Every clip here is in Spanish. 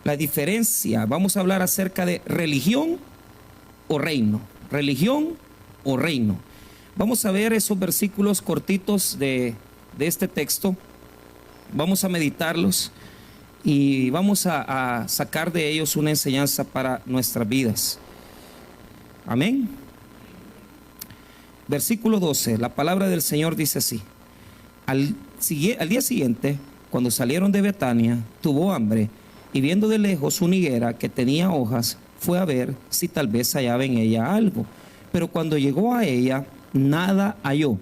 La diferencia, vamos a hablar acerca de religión o reino. Religión o reino. Vamos a ver esos versículos cortitos de este texto. Vamos a meditarlos y vamos a sacar de ellos una enseñanza para nuestras vidas. Amén. Versículo 12, la palabra del Señor dice así: al día siguiente, cuando salieron de Betania, tuvo hambre, y viendo de lejos una higuera que tenía hojas, fue a ver si tal vez hallaba en ella algo. Pero cuando llegó a ella, nada halló,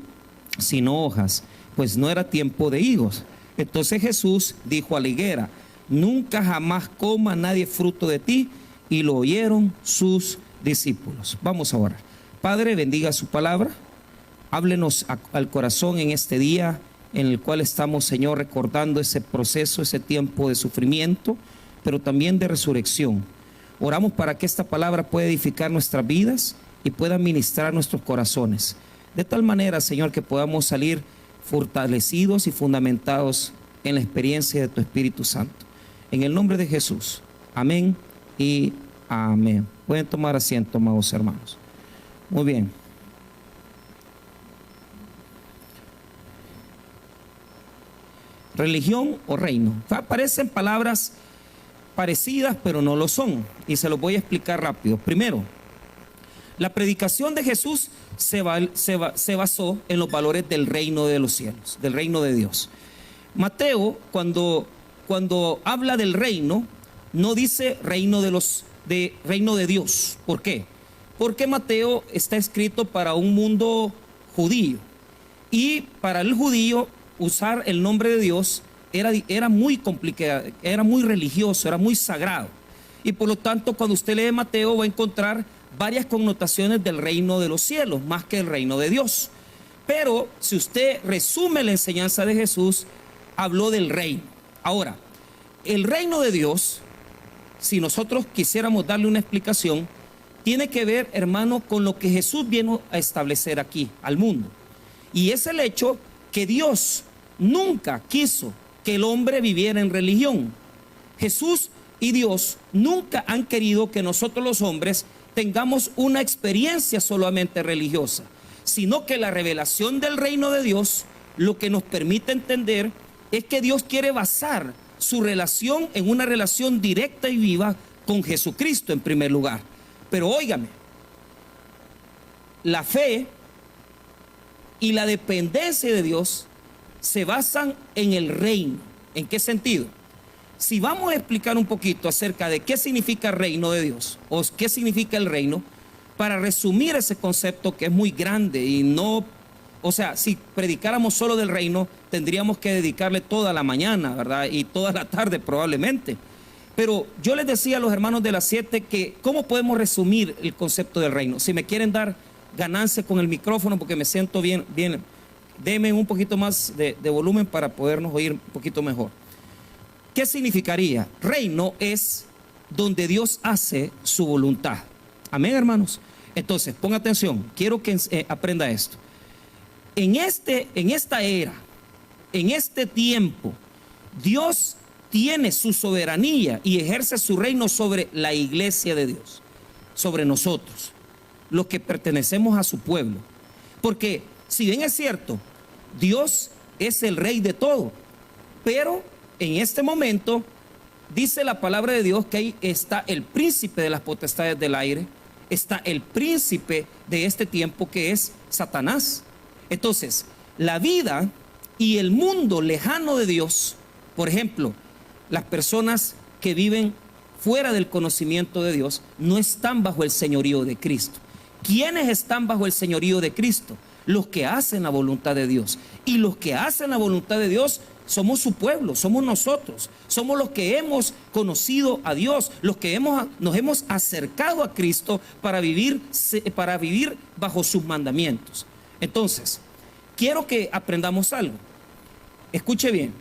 sino hojas, pues no era tiempo de higos. Entonces Jesús dijo a la higuera: nunca jamás coma nadie fruto de ti. Y lo oyeron sus discípulos. Vamos a orar. Padre, bendiga su palabra. Háblenos al corazón en este día en el cual estamos, Señor, recordando ese proceso, ese tiempo de sufrimiento, pero también de resurrección. Oramos para que esta palabra pueda edificar nuestras vidas y pueda ministrar nuestros corazones. De tal manera, Señor, que podamos salir fortalecidos y fundamentados en la experiencia de tu Espíritu Santo. En el nombre de Jesús. Amén y amén. Pueden tomar asiento, amados hermanos. Muy bien. Religión o reino. Parecen palabras parecidas, pero no lo son. Y se los voy a explicar rápido. Primero, la predicación de Jesús se basó en los valores del reino de los cielos, del reino de Dios. Mateo, cuando habla del reino, no dice reino de Dios. ¿Por qué? Porque Mateo está escrito para un mundo judío. Y para el judío, usar el nombre de Dios era muy complicado, era muy religioso, era muy sagrado. Y por lo tanto, cuando usted lee Mateo, va a encontrar varias connotaciones del reino de los cielos, más que el reino de Dios. Pero si usted resume la enseñanza de Jesús, habló del reino. Ahora, el reino de Dios, si nosotros quisiéramos darle una explicación, tiene que ver, hermano, con lo que Jesús vino a establecer aquí, al mundo. Y es el hecho que Dios nunca quiso que el hombre viviera en religión. Jesús y Dios nunca han querido que nosotros los hombres tengamos una experiencia solamente religiosa, sino que la revelación del reino de Dios lo que nos permite entender es que Dios quiere basar su relación en una relación directa y viva con Jesucristo en primer lugar. Pero óigame, la fe y la dependencia de Dios se basan en el reino. ¿En qué sentido? Si vamos a explicar un poquito acerca de qué significa el reino de Dios o qué significa el reino, para resumir ese concepto que es muy grande y no, o sea, si predicáramos solo del reino, tendríamos que dedicarle toda la mañana, ¿verdad? Y toda la tarde probablemente. Pero yo les decía a los hermanos de las 7 que ¿cómo podemos resumir el concepto del reino? Si me quieren dar ganancia con el micrófono porque me siento bien, denme un poquito más de volumen para podernos oír un poquito mejor. ¿Qué significaría? Reino es donde Dios hace su voluntad. Amén, hermanos. Entonces, ponga atención, quiero que aprenda esto. En esta era, en este tiempo, Dios tiene su soberanía y ejerce su reino sobre la iglesia de Dios, sobre nosotros, los que pertenecemos a su pueblo. Porque si bien es cierto, Dios es el rey de todo, pero en este momento dice la palabra de Dios que ahí está el príncipe de las potestades del aire, está el príncipe de este tiempo que es Satanás. Entonces, la vida y el mundo lejano de Dios, por ejemplo, las personas que viven fuera del conocimiento de Dios, no están bajo el señorío de Cristo. ¿Quiénes están bajo el señorío de Cristo? Los que hacen la voluntad de Dios. Y los que hacen la voluntad de Dios somos su pueblo, somos nosotros. Somos los que hemos conocido a Dios, los que nos hemos acercado a Cristo para vivir bajo sus mandamientos. Entonces, quiero que aprendamos algo. Escuche bien,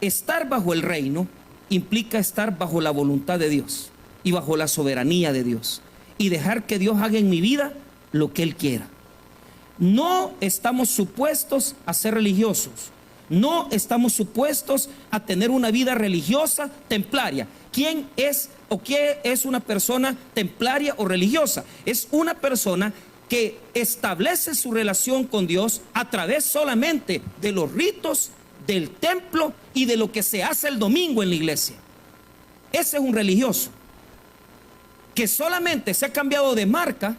estar bajo el reino implica estar bajo la voluntad de Dios y bajo la soberanía de Dios y dejar que Dios haga en mi vida lo que Él quiera. No estamos supuestos a ser religiosos, no estamos supuestos a tener una vida religiosa templaria. ¿Quién es o qué es una persona templaria o religiosa? Es una persona que establece su relación con Dios a través solamente de los ritos del templo y de lo que se hace el domingo en la iglesia. Ese es un religioso que solamente se ha cambiado de marca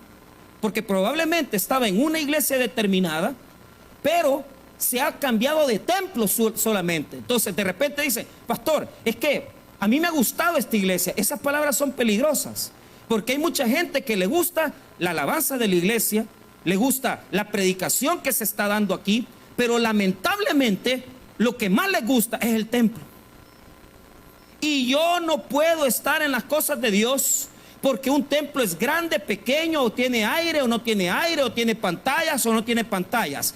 porque probablemente estaba en una iglesia determinada, pero se ha cambiado de templo solamente. Entonces de repente dice: pastor, es que a mí me ha gustado esta iglesia. Esas palabras son peligrosas, porque hay mucha gente que le gusta la alabanza de la iglesia, le gusta la predicación que se está dando aquí, pero lamentablemente lo que más les gusta es el templo. Y yo no puedo estar en las cosas de Dios porque un templo es grande, pequeño, o tiene aire o no tiene aire, o tiene pantallas o no tiene pantallas.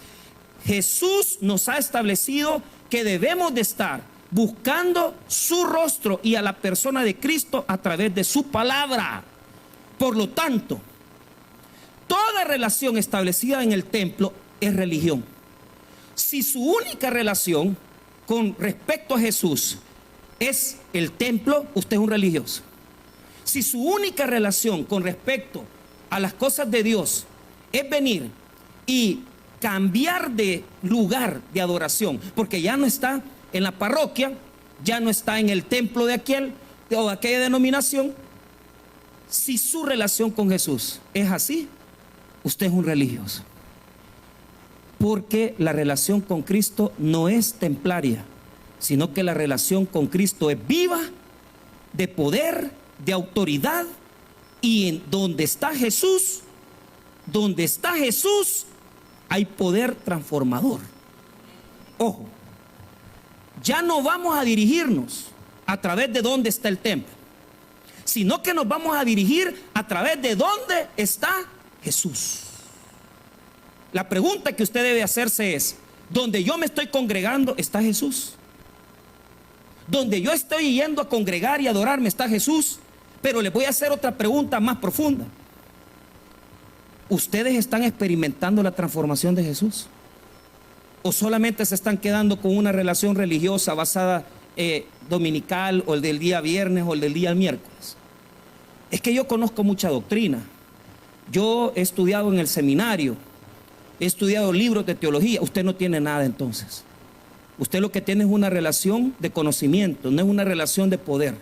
Jesús nos ha establecido que debemos de estar buscando su rostro y a la persona de Cristo a través de su palabra. Por lo tanto, toda relación establecida en el templo es religión. Si su única relación con respecto a Jesús es el templo, usted es un religioso. Si su única relación con respecto a las cosas de Dios es venir y cambiar de lugar de adoración, porque ya no está en la parroquia, ya no está en el templo de aquel o de aquella denominación, si su relación con Jesús es así, usted es un religioso. Porque la relación con Cristo no es templaria, sino que la relación con Cristo es viva, de poder, de autoridad, y en donde está Jesús, hay poder transformador. Ojo, ya no vamos a dirigirnos a través de dónde está el templo, sino que nos vamos a dirigir a través de dónde está Jesús. La pregunta que usted debe hacerse es: ¿donde yo me estoy congregando está Jesús? ¿Donde yo estoy yendo a congregar y adorarme está Jesús? Pero les voy a hacer otra pregunta más profunda. ¿Ustedes están experimentando la transformación de Jesús? ¿O solamente se están quedando con una relación religiosa basada dominical, o el del día viernes, o el del día miércoles? Es que yo conozco mucha doctrina. Yo he estudiado en el seminario, he estudiado libros de teología. Usted no tiene nada entonces. Usted lo que tiene es una relación de conocimiento, no es una relación de poder.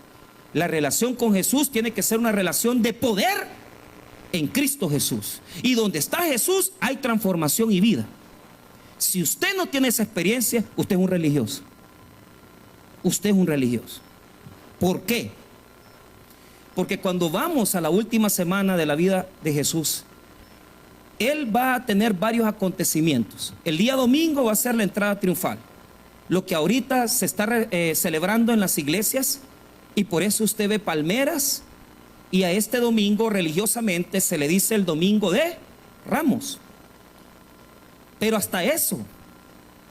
La relación con Jesús tiene que ser una relación de poder en Cristo Jesús. Y donde está Jesús hay transformación y vida. Si usted no tiene esa experiencia, usted es un religioso. Usted es un religioso. ¿Por qué? Porque cuando vamos a la última semana de la vida de Jesús, Él va a tener varios acontecimientos. El día domingo va a ser la entrada triunfal, lo que ahorita se está celebrando en las iglesias, y por eso usted ve palmeras, y a este domingo religiosamente se le dice el domingo de Ramos. Pero hasta eso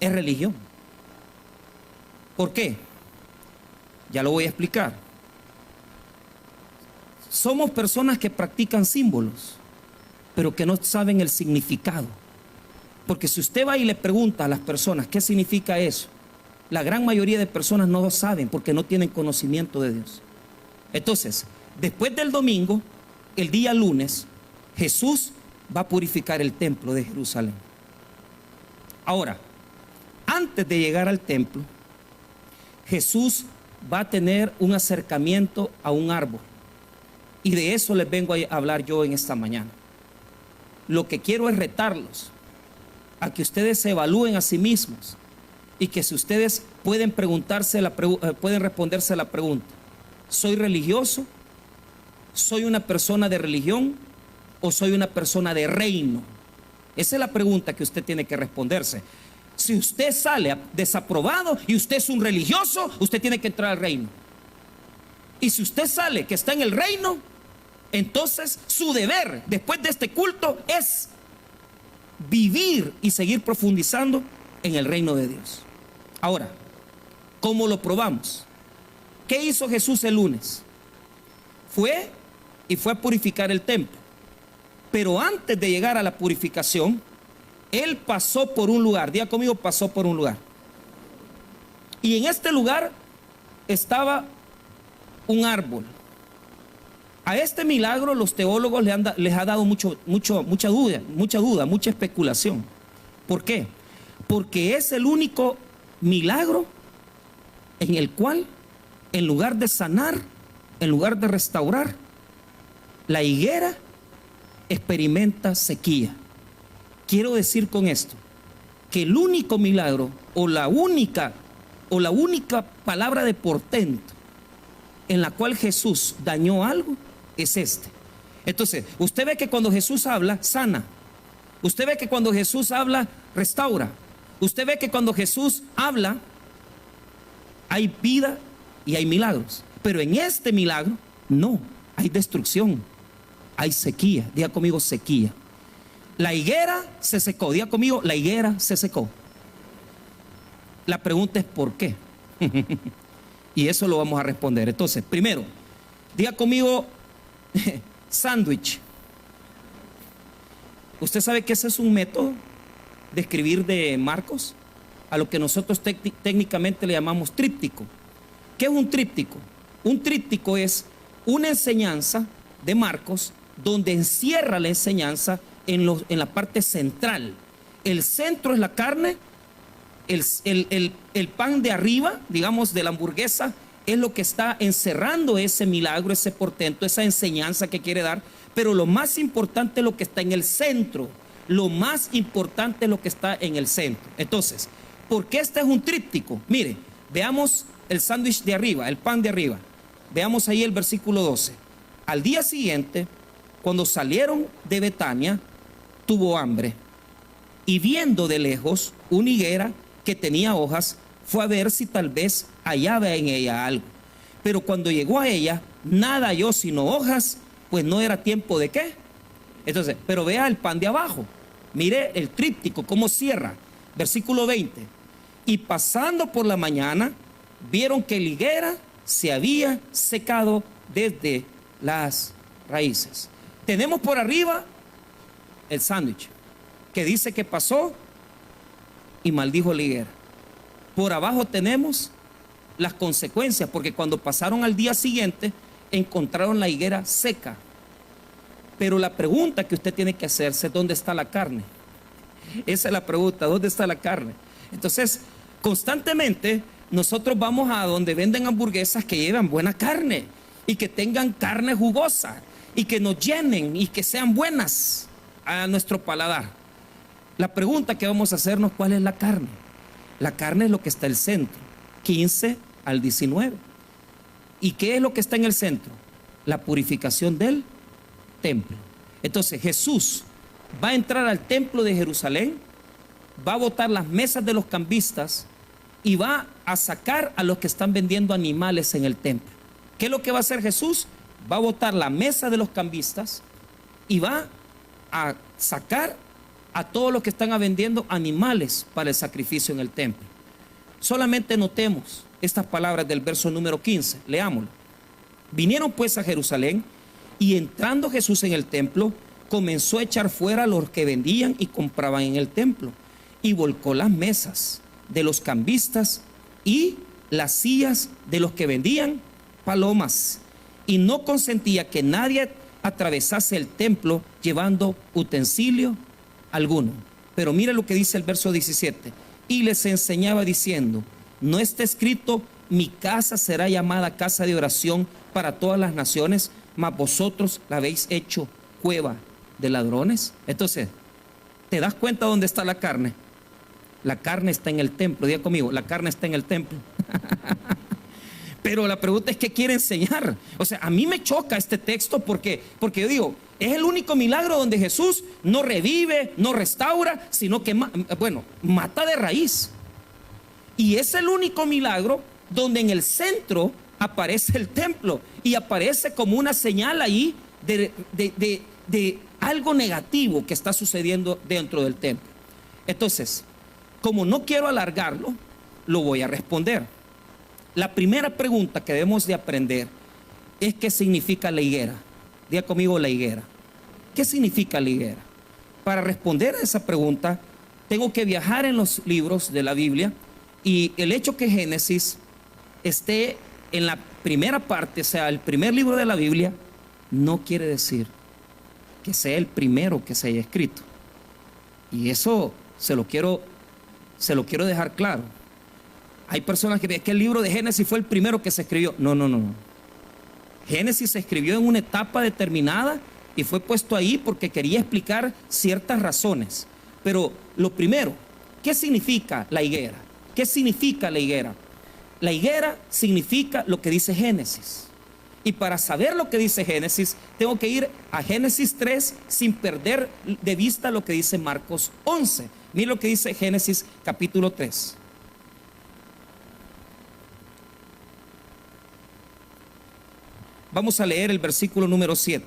es religión. ¿Por qué? Ya lo voy a explicar. Somos personas que practican símbolos, pero que no saben el significado. Porque si usted va y le pregunta a las personas qué significa eso, la gran mayoría de personas no lo saben porque no tienen conocimiento de Dios. Entonces, después del domingo, el día lunes, Jesús va a purificar el templo de Jerusalén. Ahora, antes de llegar al templo, Jesús va a tener un acercamiento a un árbol. Y de eso les vengo a hablar yo en esta mañana. Lo que quiero es retarlos a que ustedes se evalúen a sí mismos, y que si ustedes pueden pueden responderse la pregunta: ¿soy religioso? ¿Soy una persona de religión? ¿O soy una persona de reino? Esa es la pregunta que usted tiene que responderse. Si usted sale desaprobado y usted es un religioso, usted tiene que entrar al reino. Y si usted sale que está en el reino, entonces su deber después de este culto es vivir y seguir profundizando en el reino de Dios. Ahora, ¿cómo lo probamos? ¿Qué hizo Jesús el lunes? Fue a purificar el templo. Pero antes de llegar a la purificación, Él pasó por un lugar. Diga conmigo: pasó por un lugar. Y en este lugar estaba un árbol. A este milagro los teólogos les ha dado mucha duda, mucha especulación. ¿Por qué? Porque es el único milagro en el cual, en lugar de sanar, en lugar de restaurar, la higuera experimenta sequía. Quiero decir con esto que el único milagro o la única palabra de portento en la cual Jesús dañó algo es este. Entonces, usted ve que cuando Jesús habla, sana. Usted ve que cuando Jesús habla, restaura. Usted ve que cuando Jesús habla, hay vida y hay milagros. Pero en este milagro, no, hay destrucción, hay sequía. Diga conmigo, sequía. La higuera se secó. Diga conmigo, la higuera se secó. La pregunta es ¿por qué? Y eso lo vamos a responder. Entonces, primero, diga conmigo sándwich. ¿Usted sabe que ese es un método de escribir de Marcos? A lo que nosotros técnicamente le llamamos tríptico. ¿Qué es un tríptico? Un tríptico es una enseñanza de Marcos donde encierra la enseñanza en la parte central. El centro es la carne, el pan de arriba, digamos, de la hamburguesa, es lo que está encerrando ese milagro, ese portento, esa enseñanza que quiere dar. Pero lo más importante es lo que está en el centro. Lo más importante es lo que está en el centro. Entonces, ¿por qué este es un tríptico? Mire, veamos el sándwich de arriba, el pan de arriba. Veamos ahí el versículo 12. Al día siguiente, cuando salieron de Betania, tuvo hambre. Y viendo de lejos una higuera que tenía hojas, fue a ver si tal vez hallaba en ella algo. Pero cuando llegó a ella, nada halló sino hojas, pues no era tiempo de qué. Entonces, pero vea el pan de abajo. Mire el tríptico, cómo cierra. Versículo 20. Y pasando por la mañana, vieron que la higuera se había secado desde las raíces. Tenemos por arriba el sándwich, que dice que pasó y maldijo la higuera. Por abajo tenemos las consecuencias, porque cuando pasaron al día siguiente, encontraron la higuera seca. Pero la pregunta que usted tiene que hacerse es: ¿dónde está la carne? Esa es la pregunta, ¿dónde está la carne? Entonces, constantemente nosotros vamos a donde venden hamburguesas que llevan buena carne y que tengan carne jugosa y que nos llenen y que sean buenas a nuestro paladar. La pregunta que vamos a hacernos: ¿cuál es la carne? La carne es lo que está en el centro, 15 al 19. ¿Y qué es lo que está en el centro? La purificación del templo. Entonces Jesús va a entrar al templo de Jerusalén, va a botar las mesas de los cambistas y va a sacar a los que están vendiendo animales en el templo. ¿Qué es lo que va a hacer Jesús? Va a botar la mesa de los cambistas y va a sacar a todos los que están vendiendo animales para el sacrificio en el templo. Solamente notemos estas palabras del verso número 15, leámoslo. Vinieron pues a Jerusalén, y entrando Jesús en el templo, comenzó a echar fuera a los que vendían y compraban en el templo, y volcó las mesas de los cambistas y las sillas de los que vendían palomas, y no consentía que nadie atravesase el templo llevando utensilio alguno. Pero mire lo que dice el verso 17: y les enseñaba diciendo: ¿no está escrito, mi casa será llamada casa de oración para todas las naciones, mas vosotros la habéis hecho cueva de ladrones? Entonces, ¿te das cuenta dónde está la carne? La carne está en el templo. Diga conmigo, la carne está en el templo. Pero la pregunta es: ¿qué quiere enseñar? O sea, a mí me choca este texto porque yo digo, es el único milagro donde Jesús no revive, no restaura, sino que, mata de raíz. Y es el único milagro donde en el centro aparece el templo y aparece como una señal ahí de algo negativo que está sucediendo dentro del templo. Entonces, como no quiero alargarlo, lo voy a responder. La primera pregunta que debemos de aprender es: ¿qué significa la higuera? Diga conmigo, la higuera. ¿Qué significa la higuera? Para responder a esa pregunta, tengo que viajar en los libros de la Biblia Y el hecho que Génesis esté en la primera parte, o sea, el primer libro de la Biblia, no quiere decir que sea el primero que se haya escrito. Y eso se lo quiero dejar claro. Hay personas que dicen que el libro de Génesis fue el primero que se escribió. No. Génesis se escribió en una etapa determinada y fue puesto ahí porque quería explicar ciertas razones. Pero lo primero, ¿qué significa la higuera? ¿Qué significa la higuera? La higuera significa lo que dice Génesis. Y para saber lo que dice Génesis, tengo que ir a Génesis 3 sin perder de vista lo que dice Marcos 11. Mira lo que dice Génesis capítulo 3. Vamos a leer el versículo número 7.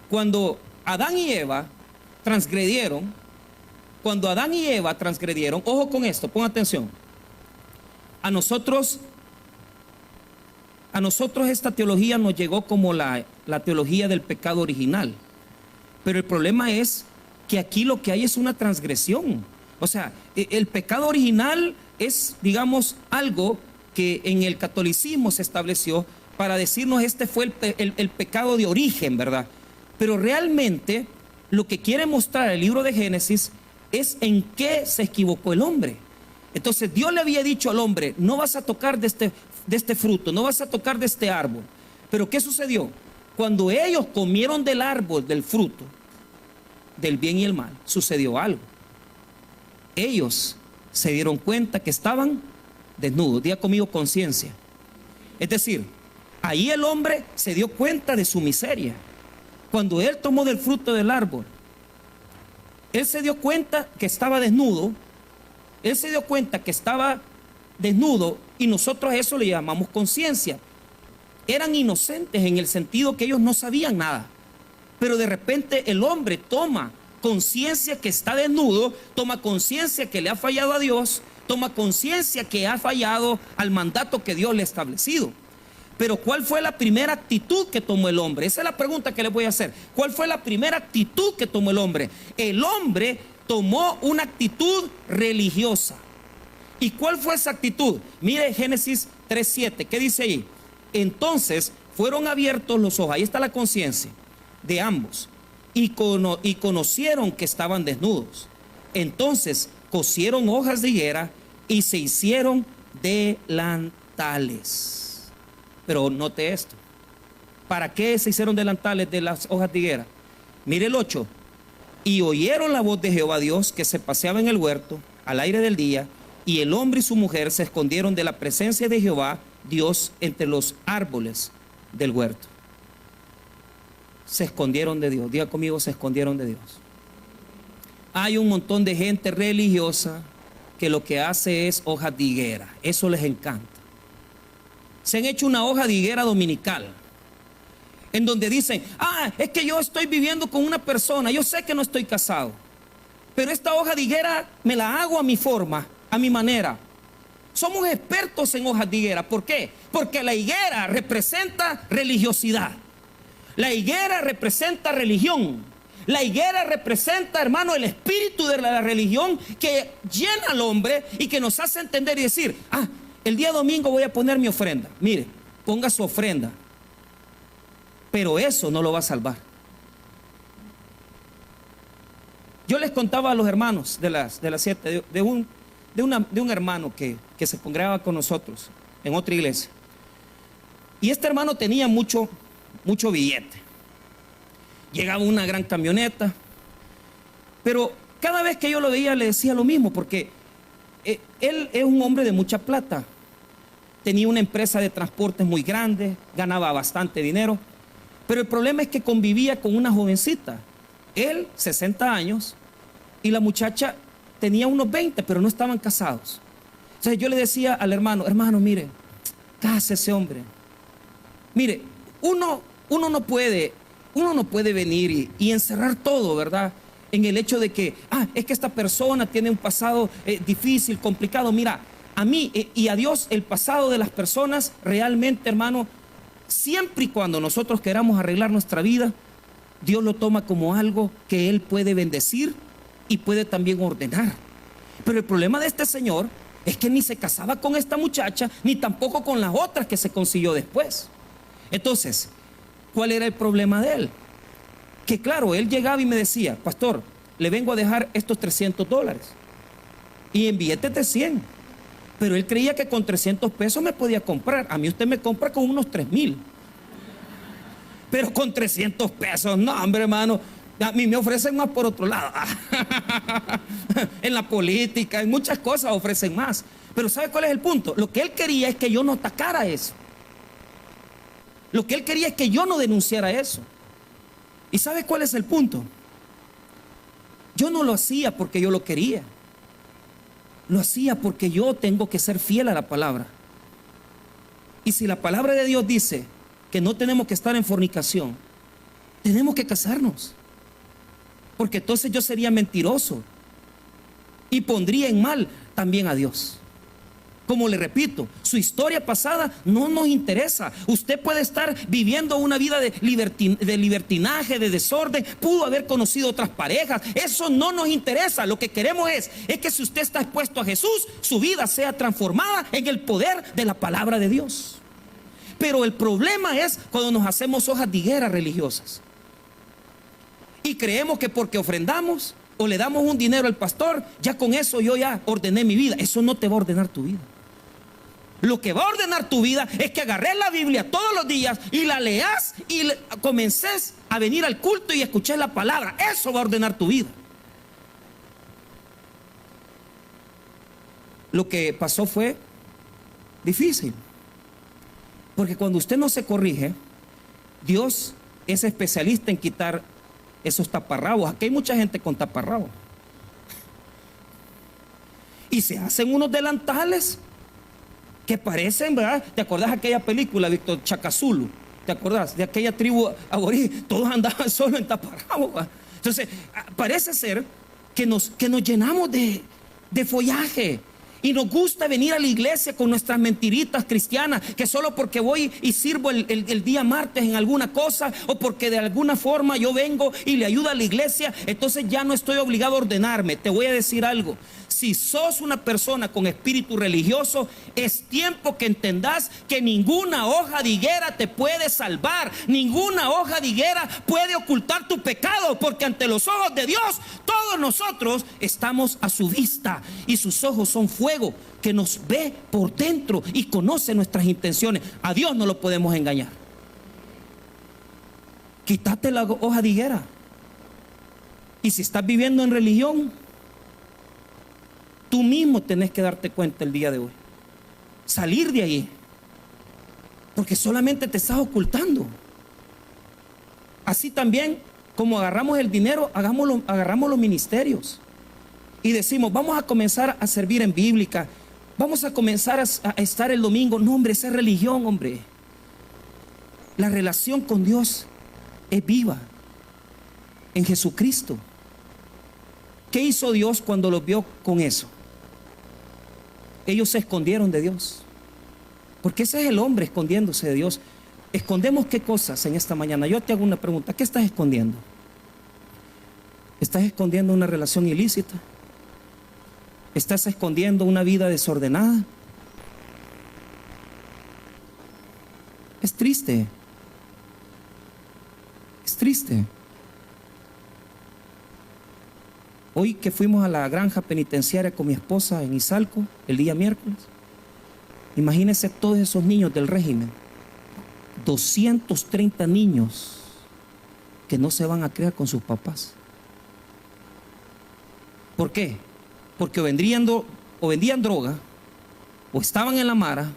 Cuando Adán y Eva transgredieron, ojo con esto, pon atención. A nosotros esta teología nos llegó como la teología del pecado original. Pero el problema es que aquí lo que hay es una transgresión. O sea, el pecado original es, digamos, algo que en el catolicismo se estableció para decirnos este fue el pecado de origen, ¿verdad? Pero realmente lo que quiere mostrar el libro de Génesis es en qué se equivocó el hombre. Entonces Dios le había dicho al hombre, no vas a tocar de este fruto, no vas a tocar de este árbol. Pero ¿qué sucedió? Cuando ellos comieron del árbol, del fruto, del bien y el mal, sucedió algo. Ellos se dieron cuenta que estaban desnudos. Diga conmigo, conciencia. Es decir, ahí el hombre se dio cuenta de su miseria. Cuando él tomó del fruto del árbol, él se dio cuenta que estaba desnudo. Él se dio cuenta que estaba desnudo y nosotros a eso le llamamos conciencia. Eran inocentes en el sentido que ellos no sabían nada. Pero de repente el hombre toma conciencia que está desnudo, toma conciencia que le ha fallado a Dios, toma conciencia que ha fallado al mandato que Dios le ha establecido. Pero ¿cuál fue la primera actitud que tomó el hombre? Esa es la pregunta que les voy a hacer. ¿Cuál fue la primera actitud que tomó el hombre? El hombre tomó una actitud religiosa. ¿Y cuál fue esa actitud? Mire Génesis 3:7, ¿qué dice ahí? Entonces fueron abiertos los ojos, ahí está la conciencia de ambos, y conocieron que estaban desnudos. Entonces cosieron hojas de higuera y se hicieron delantales. Pero note esto, ¿para qué se hicieron delantales de las hojas de higuera? Mire el 8. Y oyeron la voz de Jehová Dios que se paseaba en el huerto al aire del día, y el hombre y su mujer se escondieron de la presencia de Jehová Dios entre los árboles del huerto. Se escondieron de Dios. Diga conmigo, se escondieron de Dios. Hay un montón de gente religiosa que lo que hace es hojas de higuera. Eso les encanta. Se han hecho una hoja de higuera dominical, en donde dicen, es que yo estoy viviendo con una persona, yo sé que no estoy casado, pero esta hoja de higuera me la hago a mi forma, a mi manera. Somos expertos en hojas de higuera. ¿Por qué? Porque la higuera representa religiosidad. La higuera representa religión. La higuera representa, hermano, el espíritu de la religión que llena al hombre y que nos hace entender y decir, el día domingo voy a poner mi ofrenda. Mire, ponga su ofrenda. Pero eso no lo va a salvar. Yo les contaba a los hermanos de las 7 de un hermano que se congregaba con nosotros en otra iglesia. Y este hermano tenía mucho billete. Llegaba una gran camioneta. Pero cada vez que yo lo veía le decía lo mismo, porque él es un hombre de mucha plata. Tenía una empresa de transportes muy grande, ganaba bastante dinero. Pero el problema es que convivía con una jovencita. Él, 60 años, y la muchacha tenía unos 20, pero no estaban casados. Entonces yo le decía al hermano, mire, cásese, hombre. Mire, uno no puede venir y encerrar todo, ¿verdad? En el hecho de que, es que esta persona tiene un pasado difícil, complicado. Mira, a mí y a Dios el pasado de las personas realmente, hermano, siempre y cuando nosotros queramos arreglar nuestra vida, Dios lo toma como algo que Él puede bendecir y puede también ordenar. Pero el problema de este señor es que ni se casaba con esta muchacha, ni tampoco con las otras que se consiguió después. Entonces, ¿cuál era el problema de él? Que claro, él llegaba y me decía, pastor, le vengo a dejar estos $300 y en billetes de 100. Pero él creía que con 300 pesos me podía comprar. A mí usted me compra con unos 3,000. Pero con 300 pesos, no, hombre, hermano. A mí me ofrecen más por otro lado. En la política, en muchas cosas ofrecen más. Pero ¿sabe cuál es el punto? Lo que él quería es que yo no atacara eso. Lo que él quería es que yo no denunciara eso. ¿Y sabe cuál es el punto? Yo no lo hacía porque yo lo quería. Lo hacía porque yo tengo que ser fiel a la palabra. Y si la palabra de Dios dice que no tenemos que estar en fornicación, tenemos que casarnos. Porque entonces yo sería mentiroso y pondría en mal también a Dios. Como le repito, su historia pasada no nos interesa. Usted puede estar viviendo una vida de libertinaje, de desorden. Pudo haber conocido otras parejas. Eso no nos interesa. Lo que queremos es que si usted está expuesto a Jesús, su vida sea transformada en el poder de la palabra de Dios. Pero el problema es cuando nos hacemos hojas de higuera religiosas. Y creemos que porque ofrendamos o le damos un dinero al pastor, ya con eso yo ya ordené mi vida. Eso no te va a ordenar tu vida. Lo que va a ordenar tu vida es que agarres la Biblia todos los días y la leas y comences a venir al culto y escuches la palabra. Eso va a ordenar tu vida. Lo que pasó fue difícil. Porque cuando usted no se corrige, Dios es especialista en quitar esos taparrabos. Aquí hay mucha gente con taparrabos. Y se hacen unos delantales que parecen, ¿verdad? ¿Te acordás de aquella película, Víctor Chacazulu? ¿Te acordás de aquella tribu aborigen? Todos andaban solo en taparrabos, ¿verdad? Entonces, parece ser que nos llenamos de follaje. Y nos gusta venir a la iglesia con nuestras mentiritas cristianas, que solo porque voy y sirvo el día martes en alguna cosa, o porque de alguna forma yo vengo y le ayudo a la iglesia, entonces ya no estoy obligado a ordenarme. Te voy a decir algo: si sos una persona con espíritu religioso, es tiempo que entendás que ninguna hoja de higuera te puede salvar. Ninguna hoja de higuera puede ocultar tu pecado, porque ante los ojos de Dios todos nosotros estamos a su vista, y sus ojos son fuego que nos ve por dentro y conoce nuestras intenciones. A Dios no lo podemos engañar. Quítate la hoja de higuera. Y si estás viviendo en religión, tú mismo tenés que darte cuenta el día de hoy. Salir de ahí. Porque solamente te estás ocultando. Así también como agarramos el dinero, agarramos los ministerios. Y decimos, vamos a comenzar a servir en bíblica. Vamos a comenzar a estar el domingo. No, hombre, esa es religión, hombre. La relación con Dios es viva en Jesucristo. ¿Qué hizo Dios cuando los vio con eso? Ellos se escondieron de Dios. Porque ese es el hombre escondiéndose de Dios. ¿Escondemos qué cosas en esta mañana? Yo te hago una pregunta. ¿Qué estás escondiendo? ¿Estás escondiendo una relación ilícita? ¿Estás escondiendo una vida desordenada? Es triste. Es triste. Hoy que fuimos a la granja penitenciaria con mi esposa en Izalco, el día miércoles, imagínense todos esos niños del régimen. 230 niños que no se van a criar con sus papás. ¿Por qué? Porque o vendían droga, o estaban en la mara.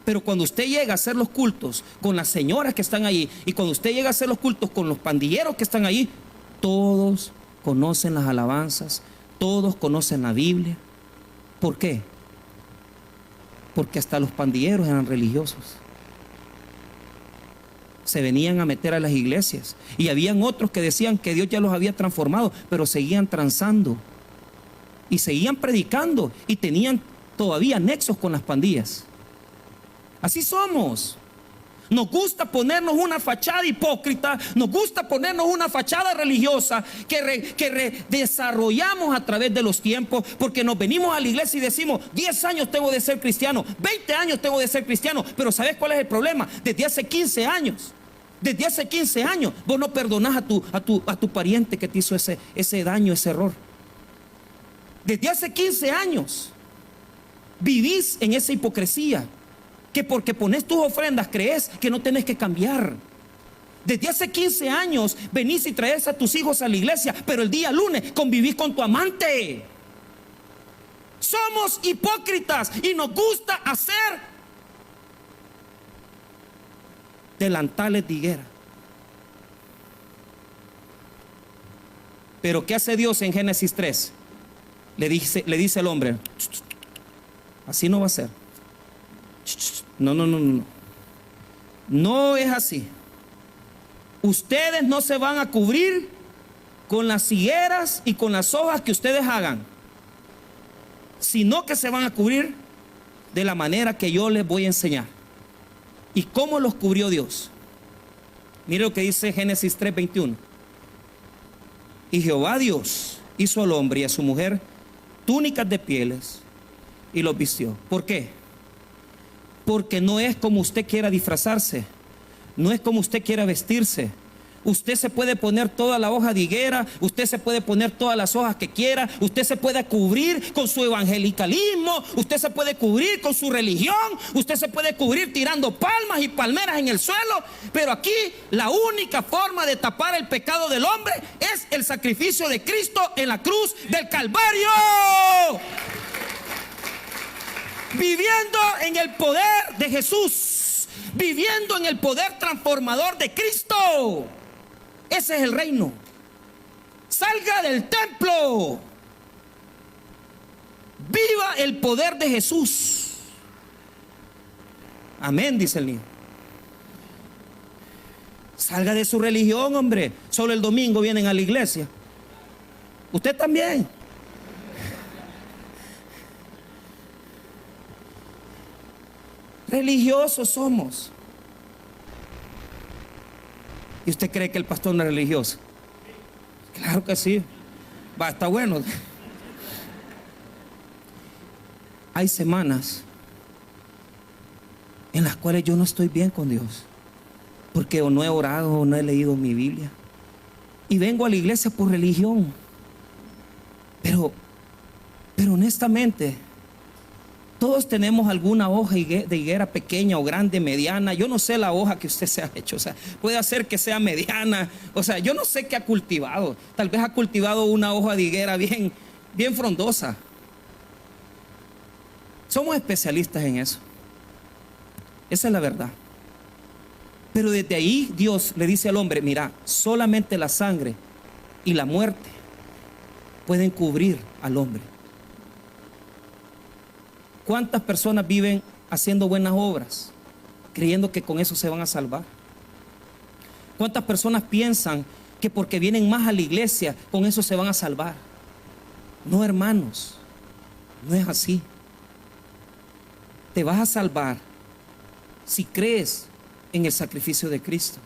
Pero cuando usted llega a hacer los cultos con las señoras que están allí, y cuando usted llega a hacer los cultos con los pandilleros que están allí, todos conocen las alabanzas, todos conocen la Biblia. ¿Por qué? Porque hasta los pandilleros eran religiosos. Se venían a meter a las iglesias, y habían otros que decían que Dios ya los había transformado, pero seguían transando y seguían predicando y tenían todavía nexos con las pandillas. Así somos. Nos gusta ponernos una fachada hipócrita, nos gusta ponernos una fachada religiosa que desarrollamos a través de los tiempos, porque nos venimos a la iglesia y decimos, 10 años tengo de ser cristiano, 20 años tengo de ser cristiano, pero ¿sabes cuál es el problema? Desde hace 15 años vos no perdonás a tu pariente que te hizo ese daño, ese error. Desde hace 15 años vivís en esa hipocresía, que porque pones tus ofrendas crees que no tenés que cambiar. Desde hace 15 años venís y traes a tus hijos a la iglesia, pero el día lunes convivís con tu amante. Somos hipócritas y nos gusta hacer delantales de higuera. Pero ¿qué hace Dios en Génesis 3? Le dice el hombre, así no va a ser. No. No es así. Ustedes no se van a cubrir con las higueras y con las hojas que ustedes hagan, sino que se van a cubrir de la manera que yo les voy a enseñar. ¿Y cómo los cubrió Dios? Mire lo que dice Génesis 3:21. Y Jehová Dios hizo al hombre y a su mujer túnicas de pieles y los vistió. ¿Por qué? Porque no es como usted quiera disfrazarse, no es como usted quiera vestirse. Usted se puede poner toda la hoja de higuera, usted se puede poner todas las hojas que quiera, usted se puede cubrir con su evangelicalismo, usted se puede cubrir con su religión, usted se puede cubrir tirando palmas y palmeras en el suelo, pero aquí la única forma de tapar el pecado del hombre es el sacrificio de Cristo en la cruz del Calvario. Viviendo en el poder de Jesús, viviendo en el poder transformador de Cristo. Ese es el reino. Salga del templo. Viva el poder de Jesús. Amén, dice el niño. Salga de su religión, hombre. Solo el domingo vienen a la iglesia. Usted también. Religiosos somos. ¿Y usted cree que el pastor no es religioso? Claro que sí. Va, está bueno. Hay semanas en las cuales yo no estoy bien con Dios, porque o no he orado o no he leído mi Biblia, y vengo a la iglesia por religión. Pero honestamente, todos tenemos alguna hoja de higuera pequeña o grande, mediana. Yo no sé la hoja que usted se ha hecho. O sea, puede hacer que sea mediana. O sea, yo no sé qué ha cultivado. Tal vez ha cultivado una hoja de higuera bien frondosa. Somos especialistas en eso. Esa es la verdad. Pero desde ahí Dios le dice al hombre, mira, solamente la sangre y la muerte pueden cubrir al hombre. ¿Cuántas personas viven haciendo buenas obras, creyendo que con eso se van a salvar? ¿Cuántas personas piensan que porque vienen más a la iglesia, con eso se van a salvar? No, hermanos, no es así. Te vas a salvar si crees en el sacrificio de Cristo.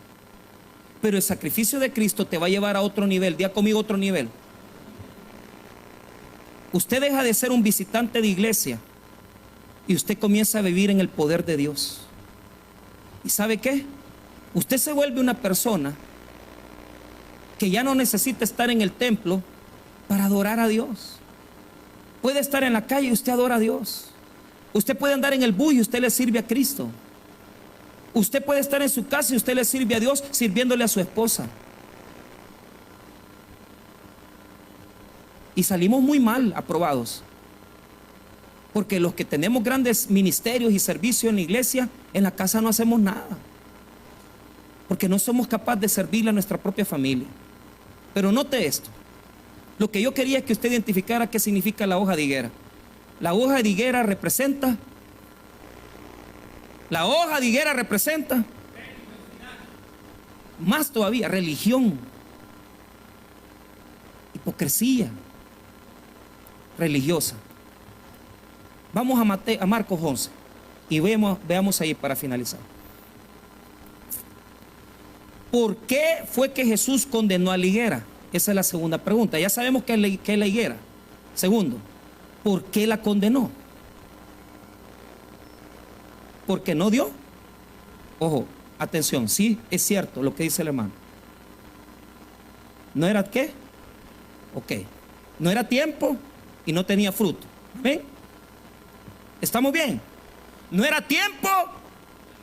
Pero el sacrificio de Cristo te va a llevar a otro nivel. Diga conmigo, otro nivel. Usted deja de ser un visitante de iglesia y usted comienza a vivir en el poder de Dios. ¿Y sabe qué? Usted se vuelve una persona que ya no necesita estar en el templo para adorar a Dios. Puede estar en la calle y usted adora a Dios. Usted puede andar en el bus y usted le sirve a Cristo. Usted puede estar en su casa y usted le sirve a Dios sirviéndole a su esposa. Y salimos muy mal aprobados, porque los que tenemos grandes ministerios y servicios en la iglesia, en la casa no hacemos nada, porque no somos capaces de servirle a nuestra propia familia. Pero note esto. Lo que yo quería es que usted identificara qué significa la hoja de higuera. La hoja de higuera representa más todavía religión, hipocresía religiosa. Vamos a Marcos 11 y veamos ahí para finalizar. ¿por qué fue que Jesús condenó a la higuera? Esa es la segunda pregunta. Ya sabemos qué es la higuera. Segundo, ¿por qué la condenó? Porque no dio. Ojo, atención, sí es cierto lo que dice el hermano. ¿No era qué? Ok. No era tiempo y no tenía fruto. ¿Ven? ¿Estamos bien? No era tiempo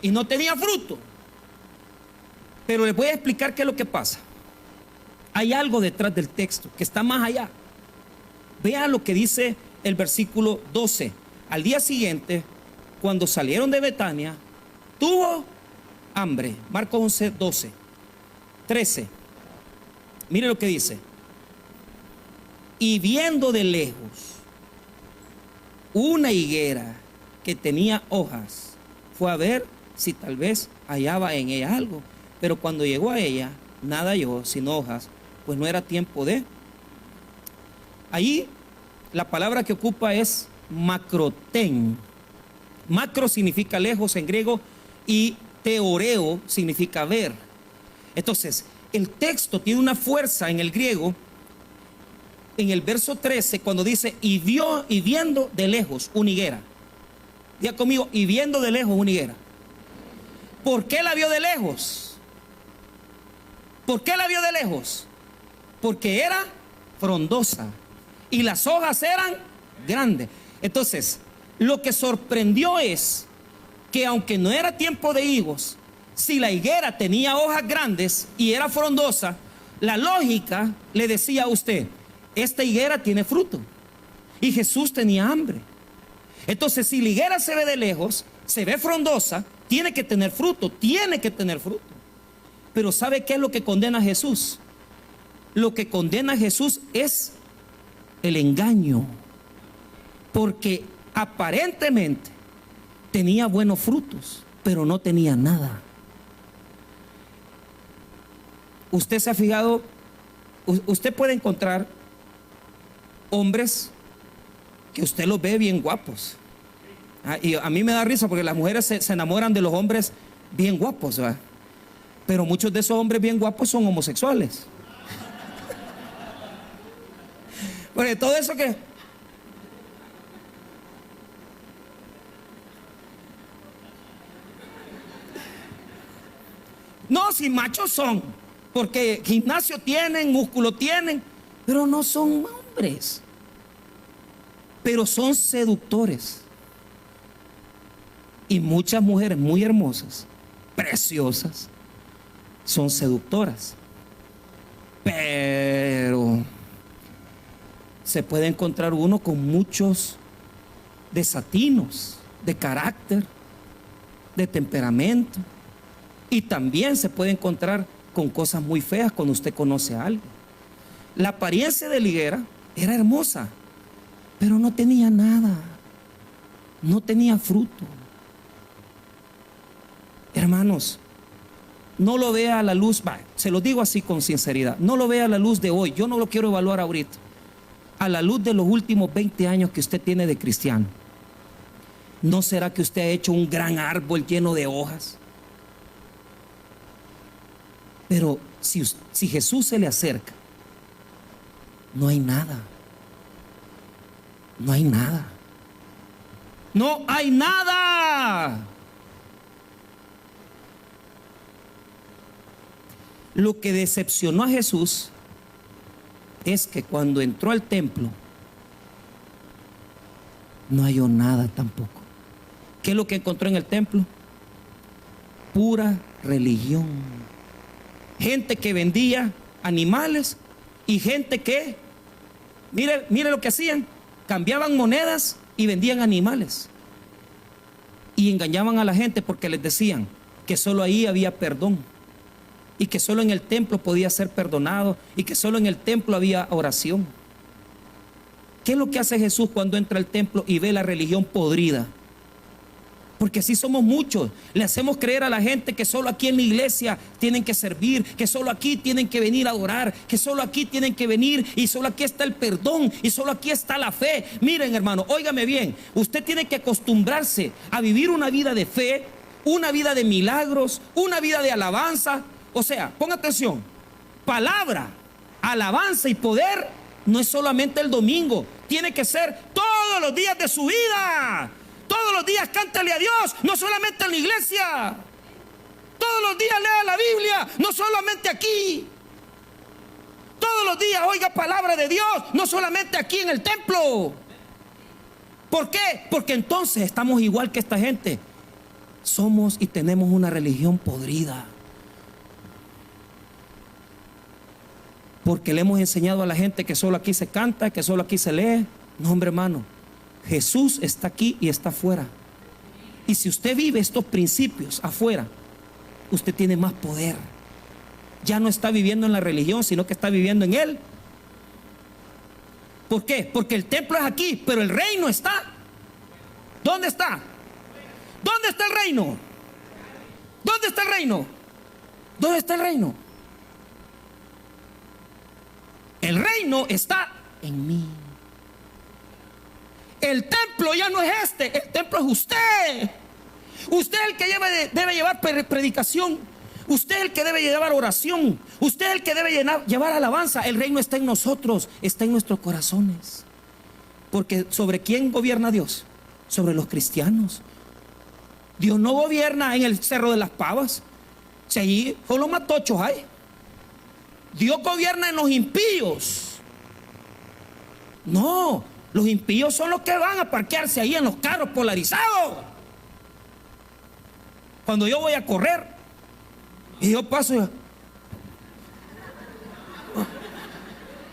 y no tenía fruto. Pero les voy a explicar qué es lo que pasa. Hay algo detrás del texto que está más allá. Vean lo que dice el versículo 12. Al día siguiente, cuando salieron de Betania, tuvo hambre. Marcos 11, 12, 13. Mire lo que dice. Y viendo de lejos una higuera que tenía hojas, fue a ver si tal vez hallaba en ella algo. Pero cuando llegó a ella, nada halló sino hojas, pues no era tiempo de. Ahí la palabra que ocupa es macrotén. Macro significa lejos en griego y teoreo significa ver. Entonces, el texto tiene una fuerza en el griego. En el verso 13, cuando dice, y vio y viendo de lejos una higuera. Diga conmigo, y viendo de lejos una higuera. ¿Por qué la vio de lejos? ¿Por qué la vio de lejos? Porque era frondosa y las hojas eran grandes. Entonces, lo que sorprendió es que aunque no era tiempo de higos, si la higuera tenía hojas grandes y era frondosa, la lógica le decía a usted, esta higuera tiene fruto. Y Jesús tenía hambre. Entonces, si la higuera se ve de lejos, se ve frondosa, tiene que tener fruto, tiene que tener fruto. Pero ¿sabe qué es lo que condena a Jesús? Lo que condena a Jesús es el engaño. Porque aparentemente tenía buenos frutos, pero no tenía nada. Usted se ha fijado, usted puede encontrar hombres que usted los ve bien guapos. Y a mí me da risa porque las mujeres se enamoran de los hombres bien guapos, ¿verdad? Pero muchos de esos hombres bien guapos son homosexuales. Porque todo eso que... No, si machos son, porque gimnasio tienen, músculo tienen, pero no son hombres. Pero son seductores. Y muchas mujeres muy hermosas, preciosas, son seductoras. Pero se puede encontrar uno con muchos desatinos de carácter, de temperamento. Y también se puede encontrar con cosas muy feas cuando usted conoce a alguien. La apariencia de la higuera era hermosa, pero no tenía nada. No tenía fruto. Hermanos, no lo vea a la luz, se lo digo así con sinceridad, no lo vea a la luz de hoy, yo no lo quiero evaluar ahorita, a la luz de los últimos 20 años que usted tiene de cristiano. ¿No será que usted ha hecho un gran árbol lleno de hojas? Pero si Jesús se le acerca, no hay nada. No hay nada. No hay nada. Lo que decepcionó a Jesús es que cuando entró al templo no halló nada tampoco. ¿Qué es lo que encontró en el templo? Pura religión. Gente que vendía animales y gente que, mire lo que hacían, cambiaban monedas y vendían animales. Y engañaban a la gente porque les decían que solo ahí había perdón. Y que solo en el templo podía ser perdonado. Y que solo en el templo había oración. ¿Qué es lo que hace Jesús cuando entra al templo y ve la religión podrida? Porque así somos muchos. Le hacemos creer a la gente que solo aquí en la iglesia tienen que servir, que solo aquí tienen que venir a adorar, que solo aquí tienen que venir y solo aquí está el perdón y solo aquí está la fe. Miren, hermano, óigame bien, usted tiene que acostumbrarse a vivir una vida de fe, una vida de milagros, una vida de alabanza, O sea, ponga atención, palabra, alabanza y poder no es solamente el domingo, tiene que ser todos los días de su vida. Todos los días cántale a Dios, no solamente en la iglesia. Todos los días lea la Biblia, no solamente aquí. Todos los días oiga palabra de Dios, no solamente aquí en el templo. ¿Por qué? Porque entonces estamos igual que esta gente. Somos y tenemos una religión podrida. Porque le hemos enseñado a la gente que solo aquí se canta, que solo aquí se lee. No, hombre, hermano. Jesús está aquí y está afuera. Y si usted vive estos principios afuera, usted tiene más poder. Ya no está viviendo en la religión, sino que está viviendo en Él. ¿Por qué? Porque el templo es aquí, pero el reino está. ¿Dónde está? ¿Dónde está el reino? ¿Dónde está el reino? ¿Dónde está el reino? El reino está en mí. El templo ya no es este, el templo es usted. Usted es el que debe llevar predicación. Usted es el que debe llevar oración. Usted es el que debe llevar alabanza. El reino está en nosotros, está en nuestros corazones. Porque ¿sobre quién gobierna Dios? Sobre los cristianos. Dios no gobierna en el Cerro de las Pavas. Si allí solo matochos hay. Dios gobierna en los impíos. No, los impíos son los que van a parquearse ahí en los carros polarizados. Cuando yo voy a correr y yo paso,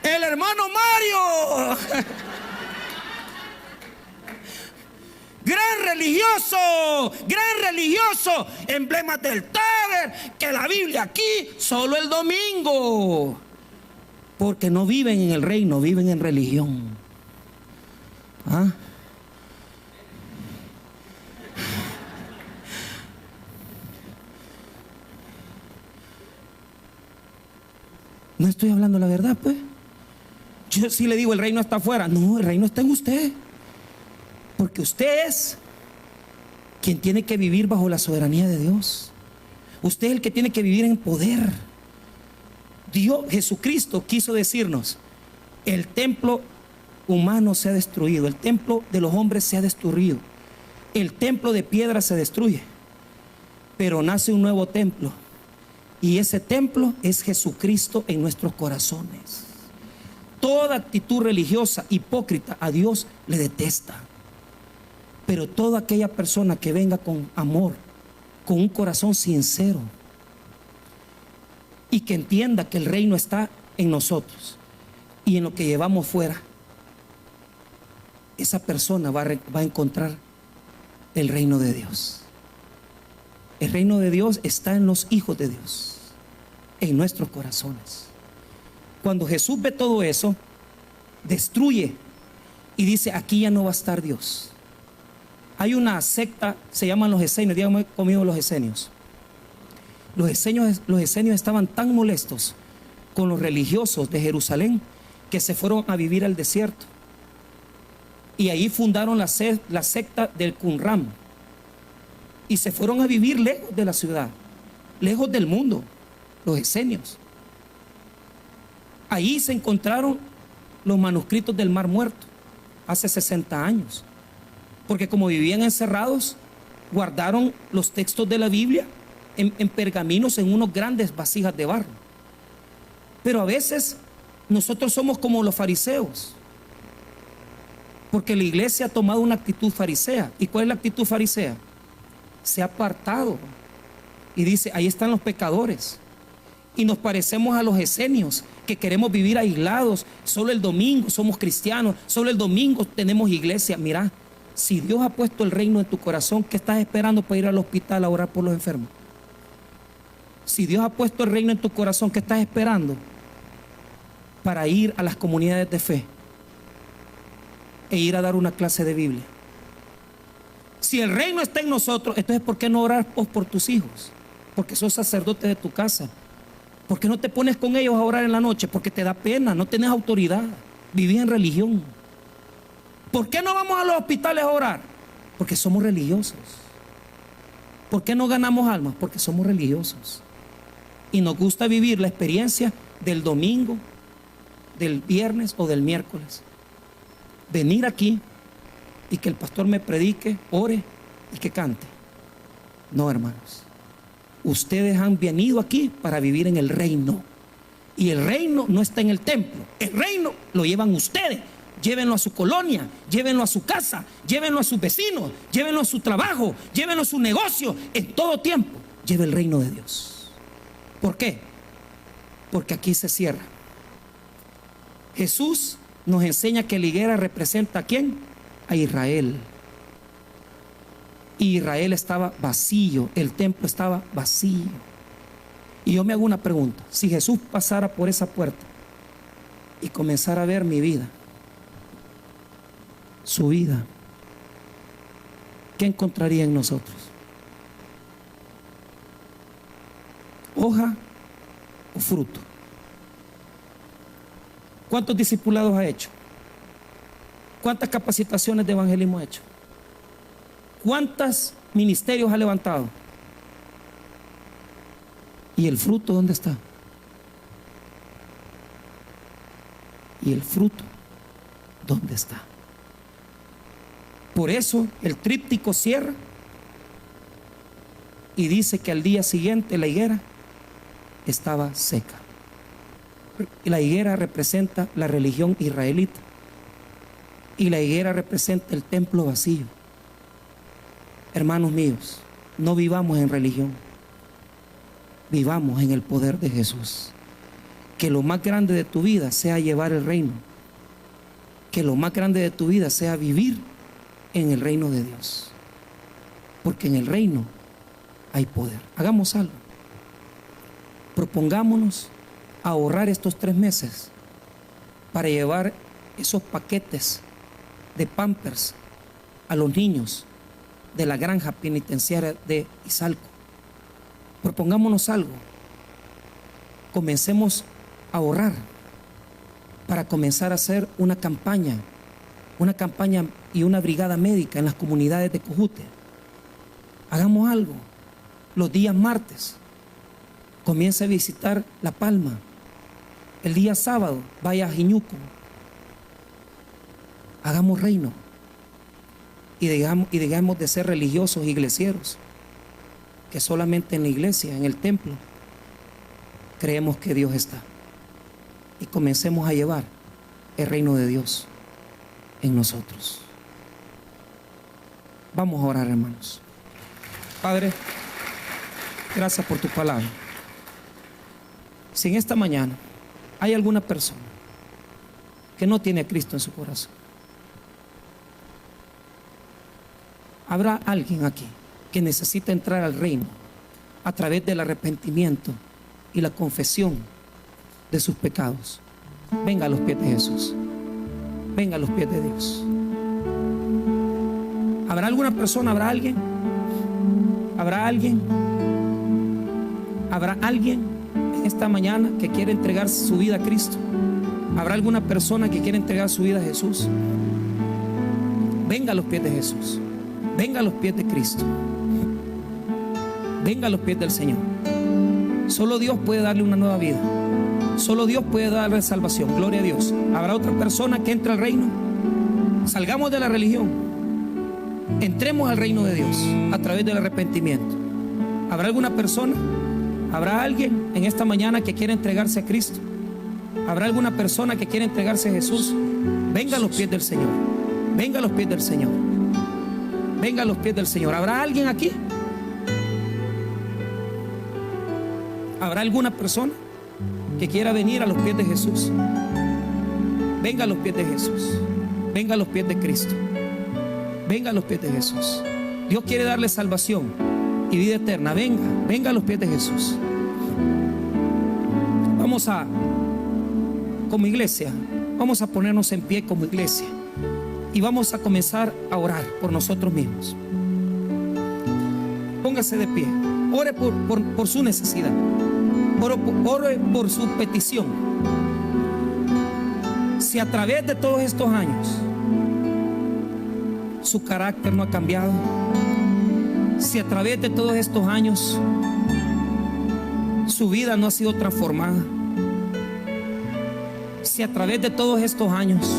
el hermano Mario, gran religioso, emblemas del Taber, que la Biblia aquí, solo el domingo. Porque no viven en el reino, viven en religión. ¿Ah? No estoy hablando la verdad, pues. Yo sí le digo, el reino está afuera. No, el reino está en usted. Porque usted es quien tiene que vivir bajo la soberanía de Dios. Usted es el que tiene que vivir en poder. Dios, Jesucristo quiso decirnos, el templo humano se ha destruido, el templo de los hombres se ha destruido, el templo de piedra se destruye, pero nace un nuevo templo, y ese templo es Jesucristo en nuestros corazones. Toda actitud religiosa hipócrita a Dios le detesta, pero toda aquella persona que venga con amor, con un corazón sincero, y que entienda que el reino está en nosotros y en lo que llevamos fuera, esa persona va a encontrar el reino de Dios. El reino de Dios está en los hijos de Dios, en nuestros corazones. Cuando Jesús ve todo eso, destruye y dice, aquí ya no va a estar Dios. Hay una secta, se llaman los esenios, díganme conmigo los esenios. Los esenios estaban tan molestos con los religiosos de Jerusalén que se fueron a vivir al desierto. Y ahí fundaron la secta del Qumran. Y se fueron a vivir lejos de la ciudad, lejos del mundo, los esenios. Ahí se encontraron los manuscritos del Mar Muerto, hace 60 años. Porque como vivían encerrados, guardaron los textos de la Biblia en pergaminos, en unos grandes vasijas de barro. Pero a veces nosotros somos como los fariseos, porque la iglesia ha tomado una actitud farisea. ¿Y cuál es la actitud farisea? Se ha apartado y dice, ahí están los pecadores. Y nos parecemos a los esenios, que queremos vivir aislados. Solo el domingo somos cristianos, solo el domingo tenemos iglesia. Mira, si Dios ha puesto el reino en tu corazón, ¿qué estás esperando para ir al hospital a orar por los enfermos? Si Dios ha puesto el reino en tu corazón, ¿qué estás esperando para ir a las comunidades de fe e ir a dar una clase de Biblia? Si el reino está en nosotros, entonces ¿por qué no orar por tus hijos? Porque sos sacerdote de tu casa. ¿Por qué no te pones con ellos a orar en la noche? Porque te da pena, no tenés autoridad, vivís en religión. ¿Por qué no vamos a los hospitales a orar? Porque somos religiosos. ¿Por qué no ganamos almas? Porque somos religiosos. Y nos gusta vivir la experiencia del domingo, del viernes o del miércoles. Venir aquí y que el pastor me predique, ore y que cante. No, hermanos. Ustedes han venido aquí para vivir en el reino. Y el reino no está en el templo. El reino lo llevan ustedes. Llévenlo a su colonia, llévenlo a su casa, llévenlo a sus vecinos, llévenlo a su trabajo, llévenlo a su negocio. En todo tiempo, lleve el reino de Dios. ¿Por qué? Porque aquí se cierra. Jesús nos enseña que la higuera representa ¿a quién? A Israel. Y Israel estaba vacío, el templo estaba vacío. Y yo me hago una pregunta: si Jesús pasara por esa puerta y comenzara a ver mi vida, su vida, ¿qué encontraría en nosotros? ¿Hoja o fruto? ¿Cuántos discipulados ha hecho? ¿Cuántas capacitaciones de evangelismo ha hecho? ¿Cuántos ministerios ha levantado? ¿Y el fruto dónde está? ¿Y el fruto dónde está? Por eso el tríptico cierra y dice que al día siguiente la higuera estaba seca. Y la higuera representa la religión israelita. Y la higuera representa el templo vacío. Hermanos míos, no vivamos en religión. Vivamos en el poder de Jesús. Que lo más grande de tu vida sea llevar el reino. Que lo más grande de tu vida sea vivir en el reino de Dios. Porque en el reino hay poder. Hagamos algo. Propongámonos ahorrar estos 3 meses para llevar esos paquetes de Pampers a los niños de la granja penitenciaria de Izalco. Propongámonos algo. Comencemos a ahorrar para comenzar a hacer una campaña y una brigada médica en las comunidades de Cojute. Hagamos algo. Los días martes comience a visitar La Palma. El día sábado vaya a Jiñuco. Hagamos reino y dejamos de ser religiosos iglesieros, que solamente en la iglesia, en el templo, creemos que Dios está. Y comencemos a llevar el reino de Dios en nosotros. Vamos a orar, hermanos. Padre, gracias por tu palabra. Si en esta mañana hay alguna persona que no tiene a Cristo en su corazón, habrá alguien aquí que necesita entrar al reino a través del arrepentimiento y la confesión de sus pecados. Venga a los pies de Jesús. Venga a los pies de Dios. ¿Habrá alguna persona? ¿Habrá alguien? ¿Habrá alguien? ¿Habrá alguien esta mañana que quiere entregar su vida a Cristo? ¿Habrá alguna persona que quiere entregar su vida a Jesús? Venga a los pies de Jesús. Venga a los pies de Cristo. Venga a los pies del Señor. Solo Dios puede darle una nueva vida. Solo Dios puede darle salvación. Gloria a Dios. ¿Habrá otra persona que entre al reino? Salgamos de la religión. Entremos al reino de Dios a través del arrepentimiento. ¿Habrá alguna persona? ¿Habrá alguien en esta mañana que quiere entregarse a Cristo? ¿Habrá alguna persona que quiere entregarse a Jesús? Venga a los pies del Señor. Venga a los pies del Señor. Venga a los pies del Señor. ¿Habrá alguien aquí? ¿Habrá alguna persona que quiera venir a los pies de Jesús? Venga a los pies de Jesús. Venga a los pies de Cristo. Venga a los pies de Jesús. Dios quiere darle salvación y vida eterna. Venga, venga a los pies de Jesús. Como iglesia, vamos a ponernos en pie como iglesia y vamos a comenzar a orar por nosotros mismos. Póngase de pie. Ore por su necesidad. Ore por su petición. Si a través de todos estos años su carácter no ha cambiado, si a través de todos estos años su vida no ha sido transformada, si a través de todos estos años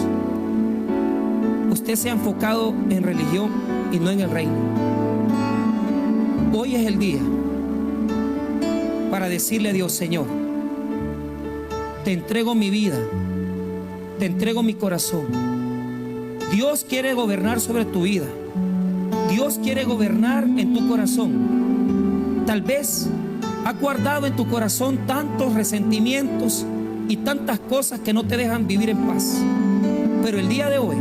usted se ha enfocado en religión y no en el reino, hoy es el día para decirle a Dios: Señor, te entrego mi vida, te entrego mi corazón. Dios quiere gobernar sobre tu vida. Dios quiere gobernar en tu corazón. Tal vez has guardado en tu corazón tantos resentimientos y tantas cosas que no te dejan vivir en paz. Pero el día de hoy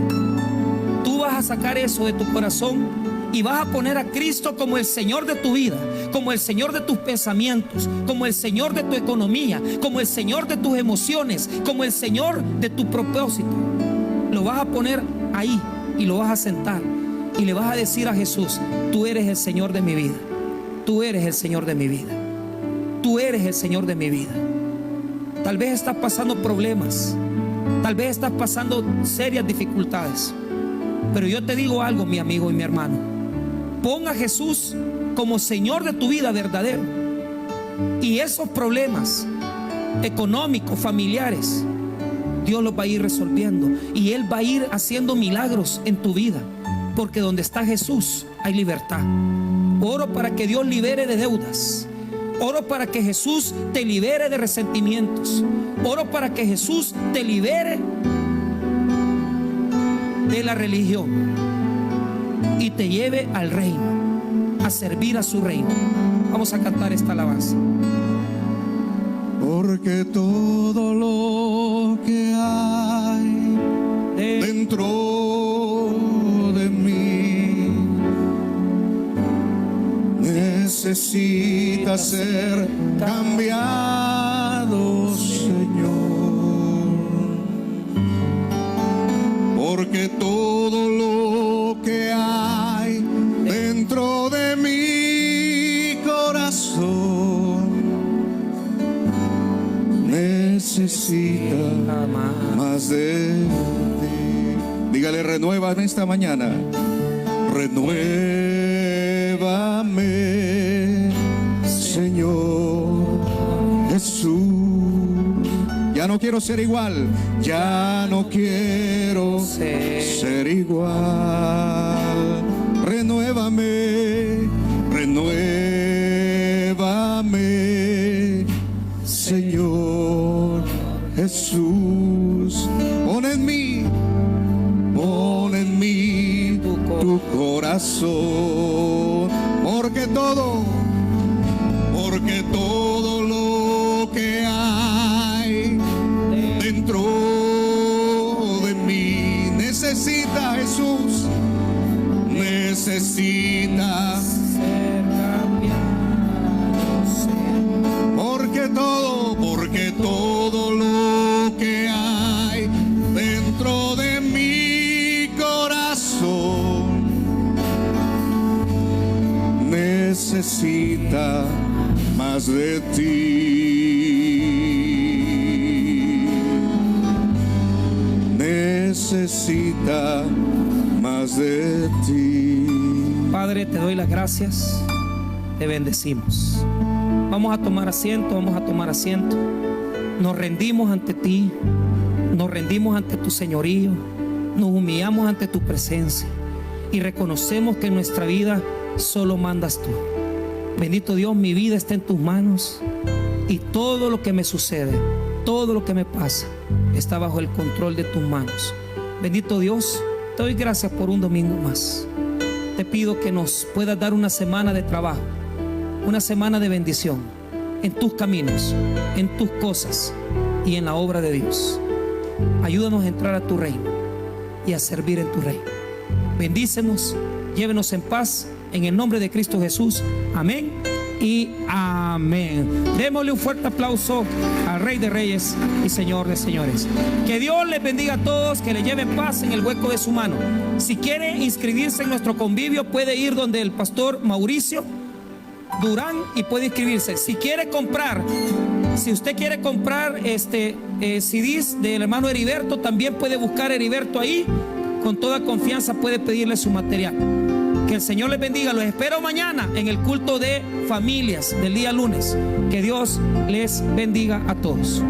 tú vas a sacar eso de tu corazón y vas a poner a Cristo como el Señor de tu vida, como el Señor de tus pensamientos, como el Señor de tu economía, como el Señor de tus emociones, como el Señor de tu propósito. Lo vas a poner ahí y lo vas a sentar y le vas a decir a Jesús: tú eres el Señor de mi vida, tú eres el Señor de mi vida, tú eres el Señor de mi vida. Tal vez estás pasando problemas, tal vez estás pasando serias dificultades, pero yo te digo algo, mi amigo y mi hermano: pon a Jesús como Señor de tu vida verdadero, y esos problemas económicos, familiares, Dios los va a ir resolviendo, y Él va a ir haciendo milagros en tu vida, porque donde está Jesús hay libertad. Oro para que Dios libere de deudas. Oro para que Jesús te libere de resentimientos. Oro para que Jesús te libere de la religión y te lleve al reino, a servir a su reino. Vamos a cantar esta alabanza. Porque todo lo que hay dentro de mí necesita ser cambiado, Señor. Porque todo lo que hay dentro de mi corazón necesita más de ti. Dígale: renuévame esta mañana. Renuévame, Señor Jesús. Ya no quiero ser igual. Ya no quiero ser igual. Renuévame, renuévame, Señor Jesús. Pon en mí tu corazón, porque todo lo que hay dentro de mí necesita, Jesús, necesita Ser cambiado, porque todo lo que hay dentro de mi corazón necesita más de ti. Necesita más de ti. Padre, te doy las gracias, te bendecimos. Vamos a tomar asiento, vamos a tomar asiento. Nos rendimos ante ti, nos rendimos ante tu señorío, nos humillamos ante tu presencia y reconocemos que en nuestra vida solo mandas tú. Bendito Dios, mi vida está en tus manos y todo lo que me sucede, todo lo que me pasa, está bajo el control de tus manos. Bendito Dios, te doy gracias por un domingo más. Te pido que nos puedas dar una semana de trabajo, una semana de bendición en tus caminos, en tus cosas y en la obra de Dios. Ayúdanos a entrar a tu reino y a servir en tu reino. Bendícenos, llévenos en paz, en el nombre de Cristo Jesús. Amén y amén. Démosle un fuerte aplauso al Rey de Reyes y Señor de Señores. Que Dios les bendiga a todos, que les lleve paz en el hueco de su mano. Si quiere inscribirse en nuestro convivio, puede ir donde el pastor Mauricio Durán y puede inscribirse. Si usted quiere comprar CDs del hermano Heriberto, también puede buscar Heriberto ahí. Con toda confianza puede pedirle su material. Que el Señor les bendiga. Los espero mañana en el culto de familias del día lunes. Que Dios les bendiga a todos.